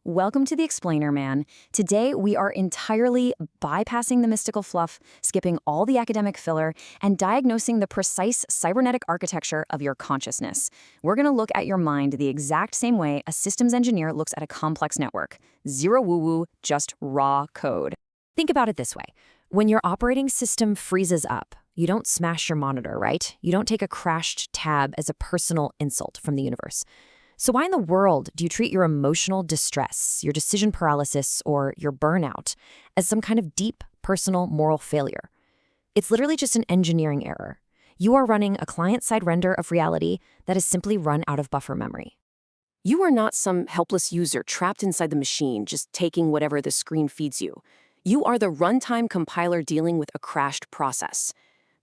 Welcome to the Explainer Man. Today, we are entirely bypassing the mystical fluff, skipping all the academic filler, and diagnosing the precise cybernetic architecture of your consciousness. We're going to look at your mind the exact same way a systems engineer looks at a complex network. Zero woo-woo, just raw code. Think about it this way. When your operating system freezes up, you don't smash your monitor, right? You don't take a crashed tab as a personal insult from the universe. So why in the world do you treat your emotional distress, your decision paralysis, or your burnout as some kind of deep, personal, moral failure? It's literally just an engineering error. You are running a client-side render of reality that is simply run out of buffer memory. You are not some helpless user trapped inside the machine, just taking whatever the screen feeds you. You are the runtime compiler dealing with a crashed process.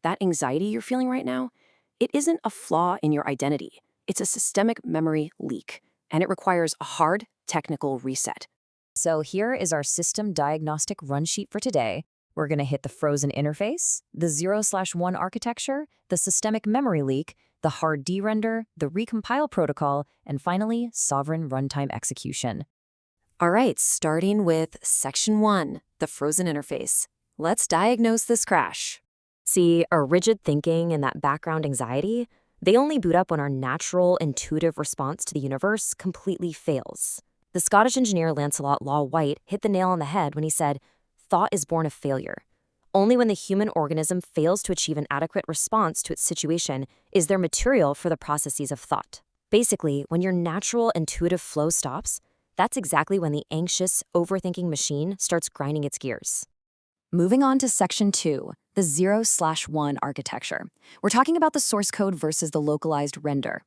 That anxiety you're feeling right now, it isn't a flaw in your identity. It's a systemic memory leak, and it requires a hard, technical reset. So here is our system diagnostic run sheet for today. We're going to hit the frozen interface, the 0/1 architecture, the systemic memory leak, the hard derender, the recompile protocol, and finally, sovereign runtime execution. All right, starting with Section 1, the frozen interface. Let's diagnose this crash. See, our rigid thinking and that background anxiety, they only boot up when our natural, intuitive response to the universe completely fails. The Scottish engineer Lancelot Law White hit the nail on the head when he said, "Thought is born of failure." Only when the human organism fails to achieve an adequate response to its situation is there material for the processes of thought. Basically, when your natural, intuitive flow stops, that's exactly when the anxious, overthinking machine starts grinding its gears. Moving on to Section 2, the 0/1 architecture. We're talking about the source code versus the localized render.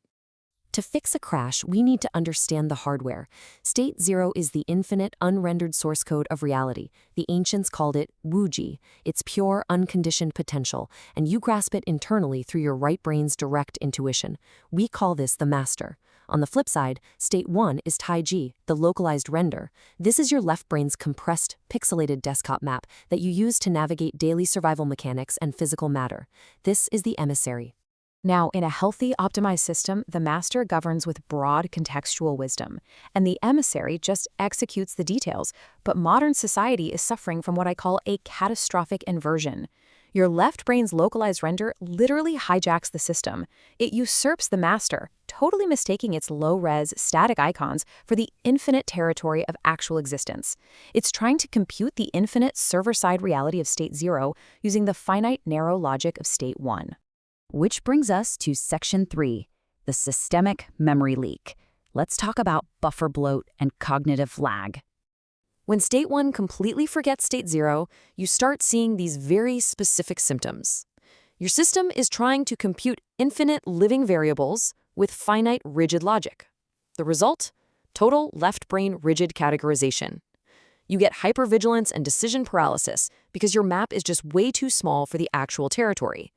To fix a crash, we need to understand the hardware. State 0 is the infinite, unrendered source code of reality. The ancients called it wuji. It's pure, unconditioned potential, and you grasp it internally through your right brain's direct intuition. We call this the master. On the flip side, state 1 is taiji, the localized render. This is your left brain's compressed, pixelated desktop map that you use to navigate daily survival mechanics and physical matter. This is the emissary. Now, in a healthy, optimized system, the master governs with broad contextual wisdom, and the emissary just executes the details. But modern society is suffering from what I call a catastrophic inversion. Your left brain's localized render literally hijacks the system. It usurps the master, totally mistaking its low-res, static icons for the infinite territory of actual existence. It's trying to compute the infinite server-side reality of state 0 using the finite, narrow logic of state 1. Which brings us to Section 3, the systemic memory leak. Let's talk about buffer bloat and cognitive lag. When state 1 completely forgets state 0, you start seeing these very specific symptoms. Your system is trying to compute infinite living variables with finite rigid logic. The result? Total left brain rigid categorization. You get hypervigilance and decision paralysis because your map is just way too small for the actual territory.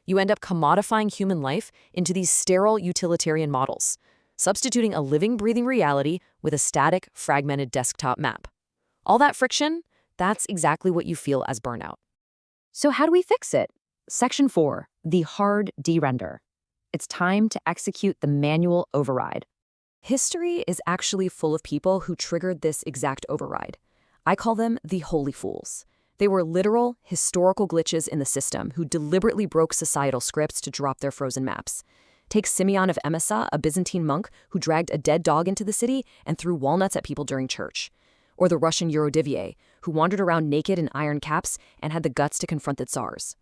You end up commodifying human life into these sterile utilitarian models, substituting a living, breathing reality with a static, fragmented desktop map. All that friction, that's exactly what you feel as burnout. So how do we fix it? Section 4, the hard derender. It's time to execute the manual override. History is actually full of people who triggered this exact override. I call them the holy fools. They were literal, historical glitches in the system who deliberately broke societal scripts to drop their frozen maps. Take Simeon of Emesa, a Byzantine monk who dragged a dead dog into the city and threw walnuts at people during church. Or the Russian Eurodivier, who wandered around naked in iron caps and had the guts to confront the tsars.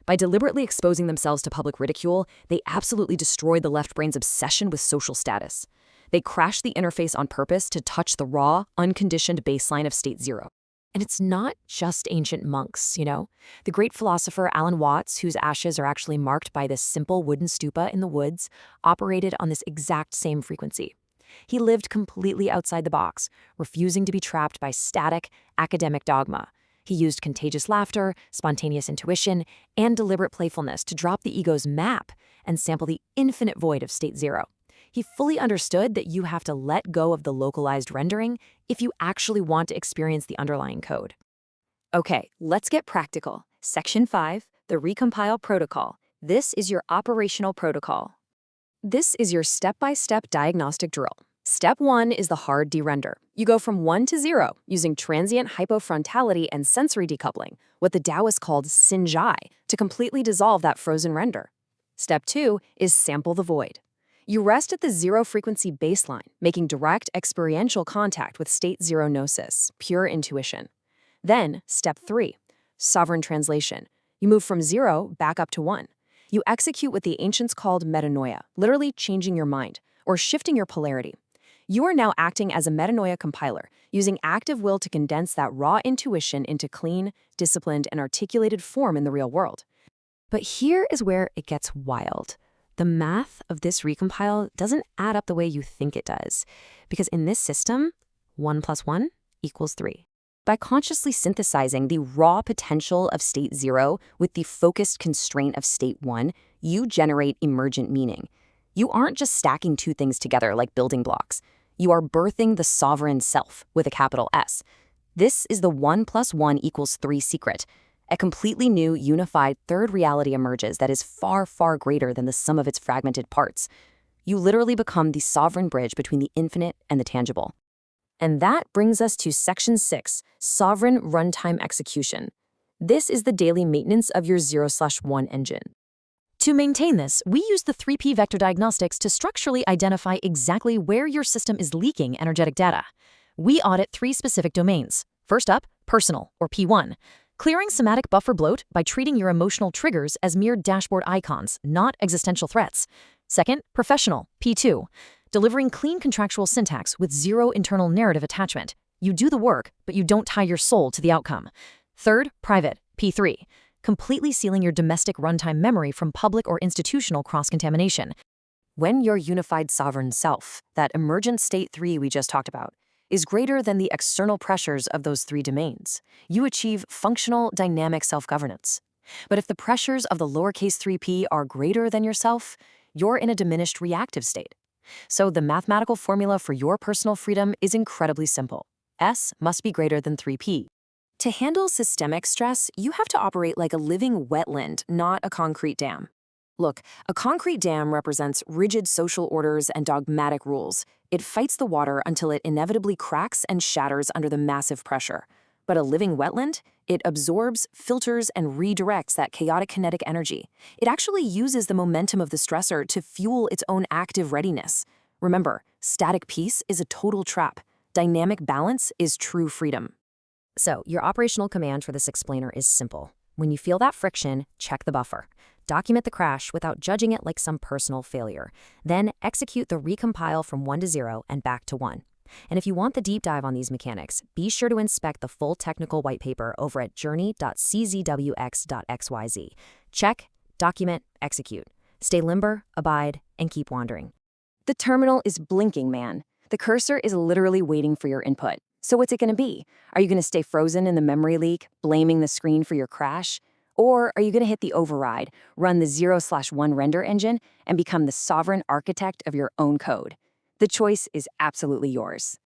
By deliberately exposing themselves to public ridicule, they absolutely destroyed the left brain's obsession with social status. They crashed the interface on purpose to touch the raw, unconditioned baseline of state 0. And it's not just ancient monks, you know? The great philosopher Alan Watts, whose ashes are actually marked by this simple wooden stupa in the woods, operated on this exact same frequency. He lived completely outside the box, refusing to be trapped by static, academic dogma. He used contagious laughter, spontaneous intuition, and deliberate playfulness to drop the ego's map and sample the infinite void of state 0. He fully understood that you have to let go of the localized rendering if you actually want to experience the underlying code. Okay, let's get practical. Section 5, the recompile protocol. This is your operational protocol. This is your step-by-step diagnostic drill. Step 1 is the hard derender. You go from 1 to 0 using transient hypofrontality and sensory decoupling, what the Taoists called sinjai, to completely dissolve that frozen render. Step 2 is sample the void. You rest at the zero-frequency baseline, making direct experiential contact with state zero gnosis, pure intuition. Then, step 3, sovereign translation. You move from 0 back up to 1. You execute what the ancients called metanoia, literally changing your mind, or shifting your polarity. You are now acting as a metanoia compiler, using active will to condense that raw intuition into clean, disciplined, and articulated form in the real world. But here is where it gets wild. The math of this recompile doesn't add up the way you think it does, because in this system, 1 + 1 = 3. By consciously synthesizing the raw potential of state 0 with the focused constraint of state 1, you generate emergent meaning. You aren't just stacking two things together like building blocks. You are birthing the sovereign self with a capital S. This is the 1 + 1 = 3 secret. A completely new, unified third reality emerges that is far, far greater than the sum of its fragmented parts. You literally become the sovereign bridge between the infinite and the tangible. And that brings us to Section 6, Sovereign Runtime Execution. This is the daily maintenance of your 0/1 engine. To maintain this, we use the 3P vector diagnostics to structurally identify exactly where your system is leaking energetic data. We audit 3 specific domains. First up, personal, or P1. Clearing somatic buffer bloat by treating your emotional triggers as mere dashboard icons, not existential threats. Second, professional, P2. Delivering clean contractual syntax with zero internal narrative attachment. You do the work, but you don't tie your soul to the outcome. Third, private, P3. Completely sealing your domestic runtime memory from public or institutional cross-contamination. When your unified sovereign self, that emergent state 3 we just talked about, is greater than the external pressures of those 3 domains, you achieve functional, dynamic self-governance. But if the pressures of the lowercase 3p are greater than yourself, you're in a diminished reactive state. So the mathematical formula for your personal freedom is incredibly simple. S must be greater than 3p. To handle systemic stress, you have to operate like a living wetland, not a concrete dam. Look, a concrete dam represents rigid social orders and dogmatic rules. It fights the water until it inevitably cracks and shatters under the massive pressure. But a living wetland, it absorbs, filters, and redirects that chaotic kinetic energy. It actually uses the momentum of the stressor to fuel its own active readiness. Remember, static peace is a total trap. Dynamic balance is true freedom. So, your operational command for this explainer is simple. When you feel that friction, check the buffer. Document the crash without judging it like some personal failure. Then execute the recompile from 1 to 0 and back to 1. And if you want the deep dive on these mechanics, be sure to inspect the full technical white paper over at journey.czwx.xyz. Check, document, execute. Stay limber, abide, and keep wandering. The terminal is blinking, man. The cursor is literally waiting for your input. So what's it going to be? Are you going to stay frozen in the memory leak, blaming the screen for your crash? Or are you going to hit the override, run the 0/1 render engine, and become the sovereign architect of your own code? The choice is absolutely yours.